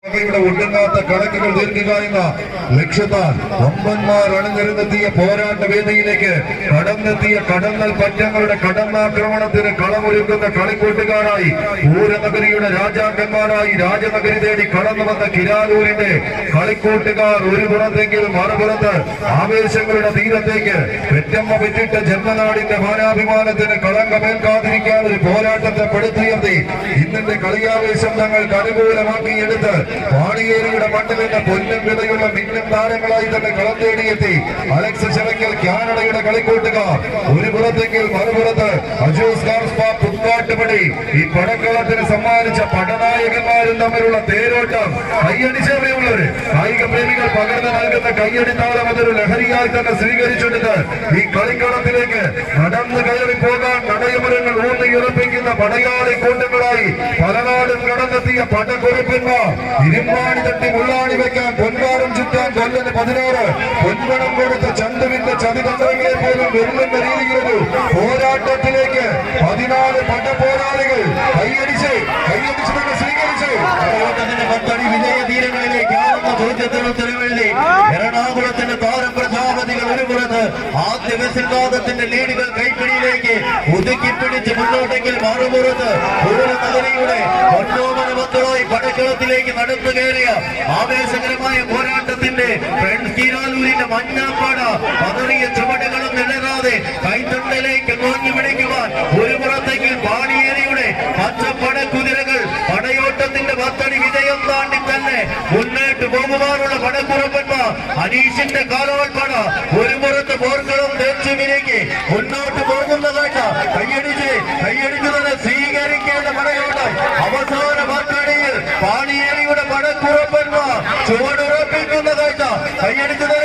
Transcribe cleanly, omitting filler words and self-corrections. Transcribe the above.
ഒടുങ്ങാത്ത കണക്കുകൾ തീർക്കുക എന്ന ലക്ഷ്യത്താൽ വമ്പന്മാർ അണിനിരന്നെത്തിയ പോരാട്ട വേദിയിലേക്ക് കടന്നെത്തിയ കടന്നൽ പറ്റങ്ങളുടെ കടന്നാക്രമണത്തിന് കളമൊരുക്കുന്ന കളിക്കൂട്ടുകാരായി പൂരനഗരിയുടെ രാജാക്കന്മാരായി രാജനഗരി തേടി കടന്നു വന്ന കിരാലൂരിന്റെ കളിക്കൂട്ടുകാർ ഒരു പുറത്തെങ്കിൽ മറുപുറത്ത് ആവേശങ്ങളുടെ തീരത്തേക്ക് പെറ്റമ്മ വിറ്റിട്ട ജന്മനാടിന്റെ മാനാഭിമാനത്തിന് കളങ്കമേൽക്കാതിരിക്കാൻ ഒരു പോരാട്ടത്തെ പടുത്തുയർത്തി ഇന്നത്തെ കളിയാവേശം തങ്ങൾക്ക് അനുകൂലമാക്കിയെടുത്ത് വാണിയേരിയുടെ മണ്ണിൽ നിന്ന് പൊന്നും വിലയുള്ള മിന്നും താരങ്ങളായി തന്നെ കളം തേടിയെത്തി അലക്സ് ചിറക്കൽ കാനഡയുടെ കളിക്കൂട്ടുകാർ ഒരു പുറത്തെങ്കിൽ മറുപുറത്ത് പുതുക്കാട്ടുപടി ഈ പടക്കളത്തിന് സമ്മാനിച്ച പടനായകന്മാരും തമ്മിലുള്ള തേരോട്ടം കയ്യടിച്ചവരെയുള്ളവര് കായിക പ്രേമികൾ പകർന്നു നൽകുന്ന കയ്യടിത്താളം അതൊരു ലഹരിയായി തന്നെ സ്വീകരിച്ചെടുത്ത് ഈ കളിക്കളത്തിലേക്ക് നടന്നു കയറി പോകാൻ നടയമരങ്ങൾ ഊന്നിയുറപ്പിക്കുന്ന പടയാളി കൂട്ടങ്ങളായി പലനാടും കടന്നെത്തിയ പടക്കുറിപ്പന്മാർ ഇരുമ്പാണി തട്ടി മുള്ളാണി വെക്കാൻ പൊൻകാരം ചുറ്റാൻ കൊല്ലന് 16 പൊൻപണം കൊടുത്ത ചന്തുവിന്റെ ചതിതന്ത്രങ്ങളെ പോലും വെല്ലുന്ന രീതിയിലൊരു പോരാട്ടത്തിലേക്ക് 14 പടപോരാളികൾ കൈയടിച്ച് തന്നെ സ്വീകരിച്ചു. പത്തടി വിജയ തീരങ്ങളിലേക്ക് ആകുന്ന ചോദ്യത്തിനും തെളിവെഴുതി എറണാകുളത്തിന്റെ താരം പ്രജാപതികൾ ഒരു പുറത്ത് ആദ്യ വിസിൽവാദത്തിന്റെ ലീഡുകൾ കൈപ്പിടിയിലേക്ക് ഒതുക്കിപ്പിടിച്ച് മുന്നോട്ടെങ്കിൽ മറുപുറത്ത് പൂരനഗരിയുടെ ഒന്നോമനമക്കളായി പടക്കളത്തിലേക്ക് നടന്നു കയറിയ ആവേശകരമായ പോരാട്ടത്തിന്റെ കിരാലൂരിന്റെ മഞ്ഞാപ്പാട പതറിയ ചുവടുകളും നിലരാതെ കൈത്തണ്ടലേക്ക് നോക്കി പിടിക്കുവാൻ ഒരു പുറത്തേക്ക് പാണിയേരിയുടെ പച്ചപ്പട കുതിരകൾ പടയോട്ടത്തിന്റെ പത്തടി വിജയം താണ്ടി തന്നെ മുന്നോട്ട് പോകുവാനുള്ള പടക്കുറപ്പന്മാർ അനീഷിന്റെ കാലോൽപ്പട ഒരു പുറത്ത് പോർക്കളും തെച്ചുമിലേക്ക് മുന്നോട്ട് പോകുന്നതായിട്ട് കൈയടിച്ചു തന്നെ സ്വീകരിക്കേണ്ട പടയോട്ടം അവസാന പത്തടിയിൽ പാണിയേരിയുടെ പടക്കുറപ്പന്മാർ ചുവടുറപ്പിക്കുന്നതായിട്ട് കൈയടിച്ചത്